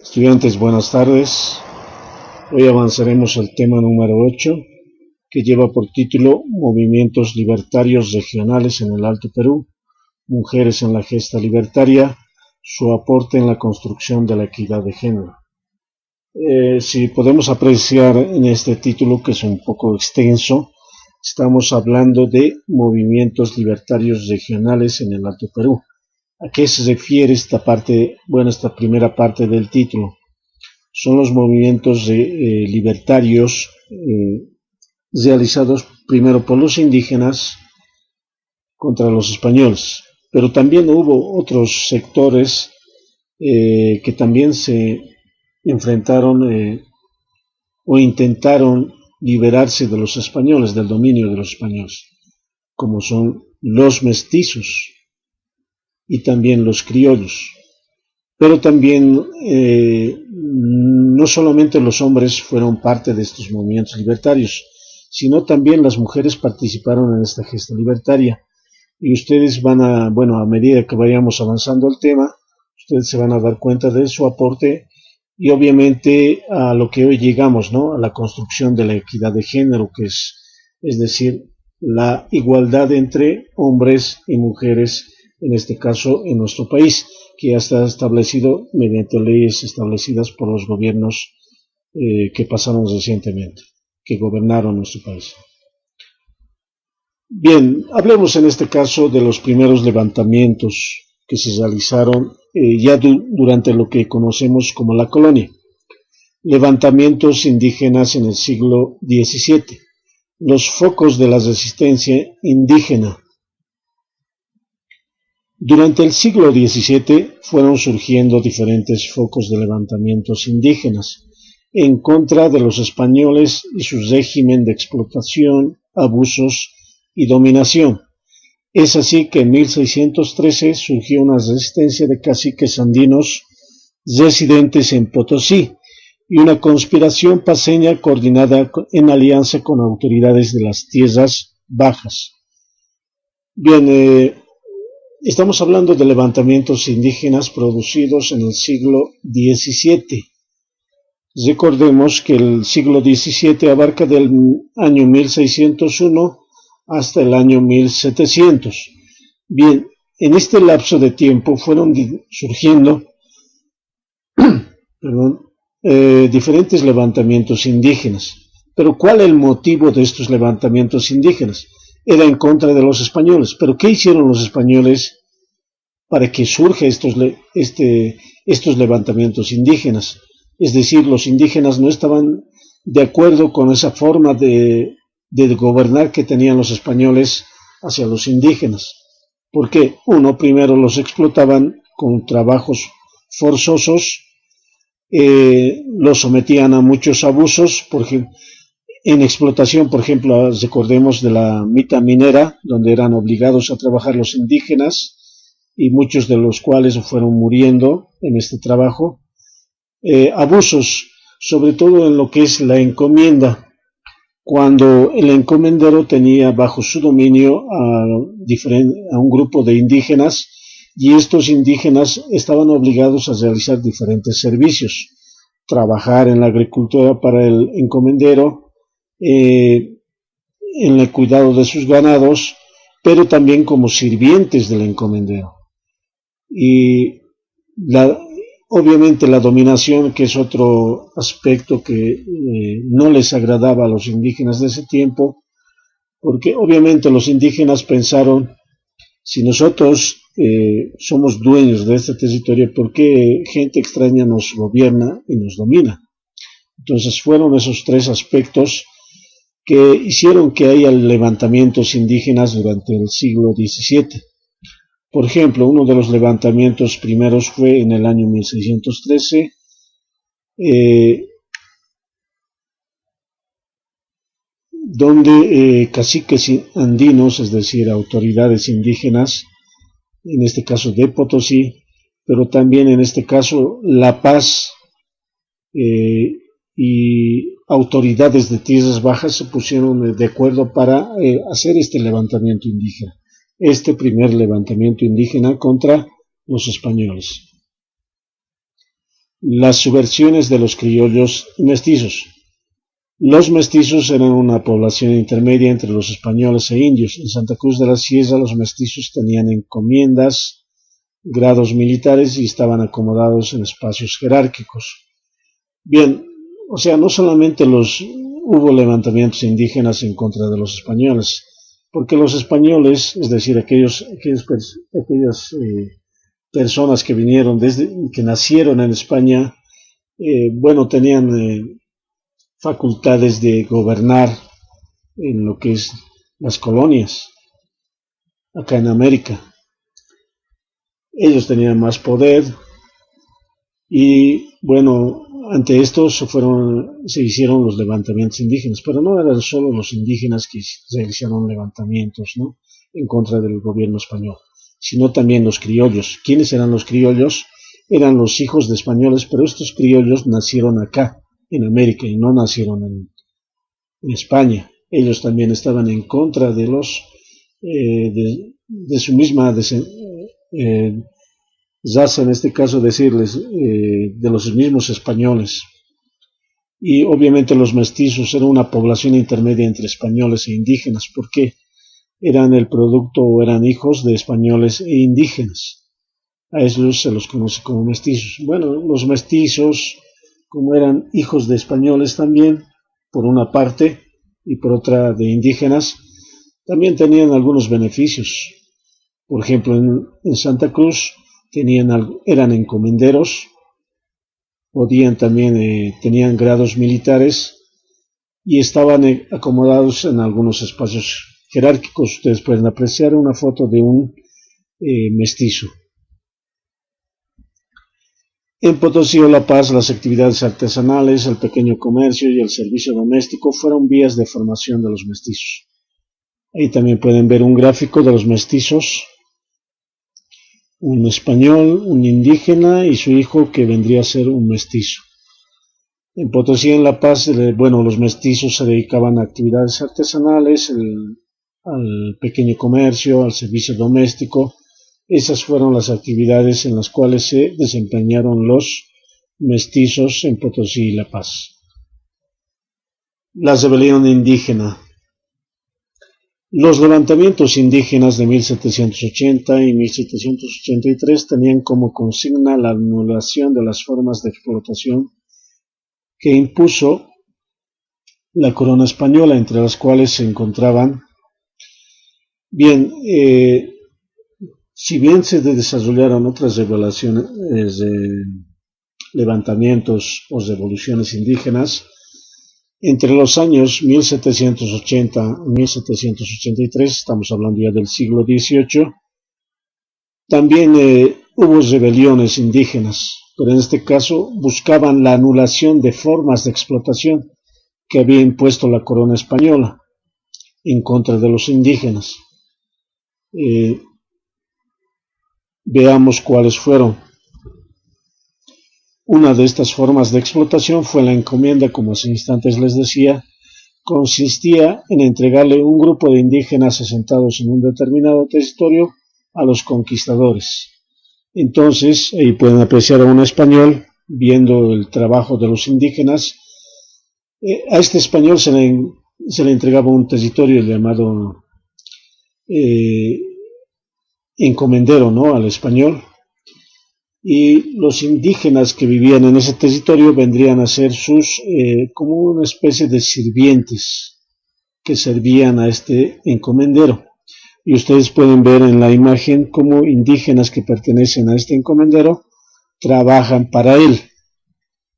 Estudiantes, buenas tardes. Hoy avanzaremos al tema número 8, que lleva por título Movimientos libertarios regionales en el Alto Perú, mujeres en la gesta libertaria, su aporte en la construcción de la equidad de género. Si podemos apreciar en este título, que es un poco extenso, estamos hablando de movimientos libertarios regionales en el Alto Perú. ¿A qué se refiere esta parte? Bueno, esta primera parte del título. Son los movimientos libertarios realizados primero por los indígenas contra los españoles, pero también hubo otros sectores que también se enfrentaron o intentaron liberarse de los españoles, del dominio de los españoles, como son los mestizos y también los criollos. Pero también no solamente los hombres fueron parte de estos movimientos libertarios, sino también las mujeres participaron en esta gesta libertaria. Y ustedes van a medida que vayamos avanzando el tema, ustedes se van a dar cuenta de su aporte y obviamente a lo que hoy llegamos, ¿no? A la construcción de la equidad de género, que es decir, la igualdad entre hombres y mujeres, en este caso en nuestro país, que ya está establecido mediante leyes establecidas por los gobiernos que pasaron recientemente, que gobernaron nuestro país. Bien, hablemos en este caso de los primeros levantamientos que se realizaron durante lo que conocemos como la colonia. Levantamientos indígenas en el siglo XVII. Los focos de la resistencia indígena. Durante el siglo XVII fueron surgiendo diferentes focos de levantamientos indígenas en contra de los españoles y su régimen de explotación, abusos y dominación. Es así que en 1613 surgió una resistencia de caciques andinos residentes en Potosí y una conspiración paceña coordinada en alianza con autoridades de las tierras bajas. Bien, estamos hablando de levantamientos indígenas producidos en el siglo XVII. Recordemos que el siglo XVII abarca del año 1601 hasta el año 1700. Bien, en este lapso de tiempo fueron surgiendo diferentes levantamientos indígenas. Pero ¿cuál es el motivo de estos levantamientos indígenas? Era en contra de los españoles. ¿Pero qué hicieron los españoles para que surjan estos levantamientos indígenas? Es decir, los indígenas no estaban de acuerdo con esa forma de gobernar que tenían los españoles hacia los indígenas. Porque, primero los explotaban con trabajos forzosos, los sometían a muchos abusos, en explotación, por ejemplo, recordemos de la mita minera, donde eran obligados a trabajar los indígenas, y muchos de los cuales fueron muriendo en este trabajo. Abusos, sobre todo en lo que es la encomienda, cuando el encomendero tenía bajo su dominio a un grupo de indígenas, y estos indígenas estaban obligados a realizar diferentes servicios, trabajar en la agricultura para el encomendero, en el cuidado de sus ganados, pero también como sirvientes del encomendero. Y obviamente la dominación, que es otro aspecto que no les agradaba a los indígenas de ese tiempo, porque obviamente los indígenas pensaron, si nosotros somos dueños de este territorio, ¿por qué gente extraña nos gobierna y nos domina? Entonces fueron esos tres aspectos que hicieron que haya levantamientos indígenas durante el siglo XVII. Por ejemplo, uno de los levantamientos primeros fue en el año 1613, donde caciques andinos, es decir, autoridades indígenas, en este caso de Potosí, pero también en este caso La Paz y autoridades de tierras bajas se pusieron de acuerdo para hacer este levantamiento indígena, este primer levantamiento indígena contra los españoles. las subversiones de los criollos y mestizos. Los mestizos eran una población intermedia entre los españoles e indios. En Santa Cruz de la Sierra los mestizos tenían encomiendas, grados militares y estaban acomodados en espacios jerárquicos. Bien, o sea, no solamente hubo levantamientos indígenas en contra de los españoles, porque los españoles, es decir, aquellas personas que vinieron que nacieron en España, tenían facultades de gobernar en lo que es las colonias acá en América. Ellos tenían más poder y ante esto se hicieron los levantamientos indígenas, pero no eran solo los indígenas que realizaron levantamientos, ¿no?, en contra del gobierno español, sino también los criollos. ¿Quiénes eran los criollos? Eran los hijos de españoles, pero estos criollos nacieron acá, en América, y no nacieron en España. Ellos también estaban en contra de su misma raza, en este caso decirles, de los mismos españoles. Y obviamente los mestizos eran una población intermedia entre españoles e indígenas, porque eran el producto o eran hijos de españoles e indígenas. A ellos se los conoce como mestizos. Bueno, los mestizos, como eran hijos de españoles también, por una parte, y por otra de indígenas, también tenían algunos beneficios. Por ejemplo, en Santa Cruz eran encomenderos, tenían grados militares y estaban acomodados en algunos espacios jerárquicos. Ustedes pueden apreciar una foto de un mestizo. En Potosí o La Paz, las actividades artesanales, el pequeño comercio y el servicio doméstico fueron vías de formación de los mestizos. Ahí también pueden ver un gráfico de los mestizos, un español, un indígena y su hijo que vendría a ser un mestizo. En Potosí, en La Paz, los mestizos se dedicaban a actividades artesanales, al pequeño comercio, al servicio doméstico. Esas fueron las actividades en las cuales se desempeñaron los mestizos en Potosí y La Paz. La rebelión indígena. Los levantamientos indígenas de 1780 y 1783 tenían como consigna la anulación de las formas de explotación que impuso la corona española, entre las cuales se encontraban, si bien se desarrollaron otras levantamientos o revoluciones indígenas, entre los años 1780 y 1783, estamos hablando ya del siglo XVIII, también hubo rebeliones indígenas, pero en este caso buscaban la anulación de formas de explotación que había impuesto la corona española en contra de los indígenas. Veamos cuáles fueron. Una de estas formas de explotación fue la encomienda, como hace instantes les decía. Consistía en entregarle un grupo de indígenas asentados en un determinado territorio a los conquistadores. Entonces, ahí pueden apreciar a un español viendo el trabajo de los indígenas. A este español se le entregaba un territorio llamado encomendero, ¿no?, al español. Y los indígenas que vivían en ese territorio vendrían a ser como una especie de sirvientes que servían a este encomendero. Y ustedes pueden ver en la imagen cómo indígenas que pertenecen a este encomendero trabajan para él.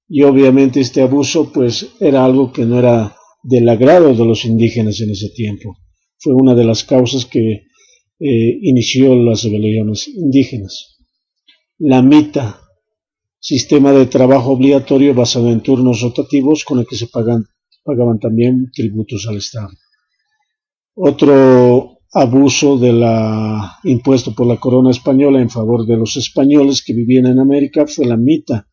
Y obviamente este abuso pues era algo que no era del agrado de los indígenas en ese tiempo. Fue una de las causas que inició las rebeliones indígenas. La mita, sistema de trabajo obligatorio basado en turnos rotativos con el que se pagaban también tributos al Estado. Otro abuso impuesto por la corona española en favor de los españoles que vivían en América fue la mita.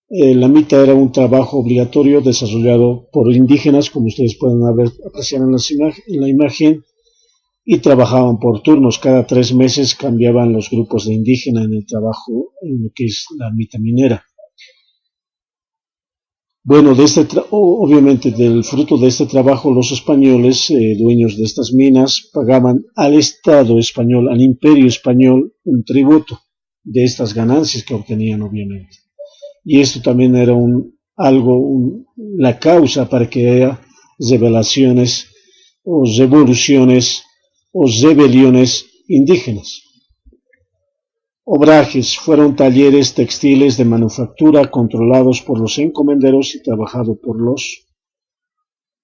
La mita era un trabajo obligatorio desarrollado por indígenas, como ustedes pueden apreciar en la imagen, y trabajaban por turnos. Cada 3 meses cambiaban los grupos de indígenas en el trabajo en lo que es la mita minera. Bueno, obviamente del fruto de este trabajo los españoles, dueños de estas minas, pagaban al Estado español, al Imperio español, un tributo de estas ganancias que obtenían, obviamente. Y esto también era la causa para que haya revelaciones o revoluciones o rebeliones indígenas. Obrajes fueron talleres textiles de manufactura controlados por los encomenderos y trabajados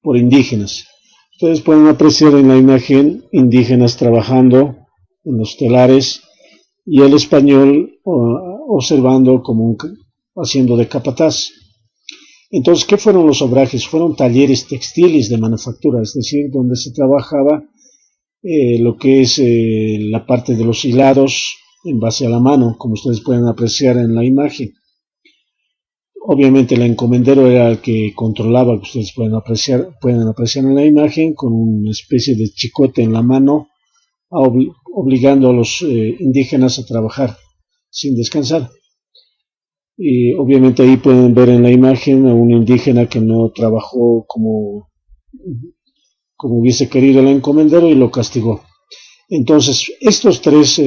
por indígenas. Ustedes pueden apreciar en la imagen indígenas trabajando en los telares y el español observando haciendo de capataz. Entonces, ¿qué fueron los obrajes? Fueron talleres textiles de manufactura, es decir, donde se trabajaba lo que es la parte de los hilados en base a la mano, como ustedes pueden apreciar en la imagen. Obviamente el encomendero era el que controlaba, que ustedes pueden apreciar en la imagen, con una especie de chicote en la mano, obligando a los indígenas a trabajar sin descansar. Y obviamente ahí pueden ver en la imagen a un indígena que no trabajó como hubiese querido el encomendero y lo castigó. Entonces, estos tres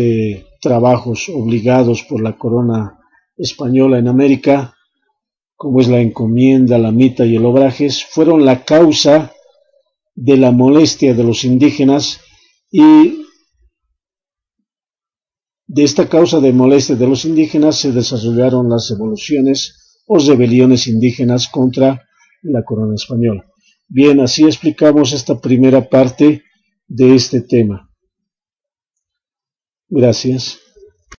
trabajos obligados por la corona española en América, como es la encomienda, la mita y el obrajes, fueron la causa de la molestia de los indígenas, y de esta causa de molestia de los indígenas se desarrollaron las revoluciones o rebeliones indígenas contra la corona española. Bien, así explicamos esta primera parte de este tema. Gracias.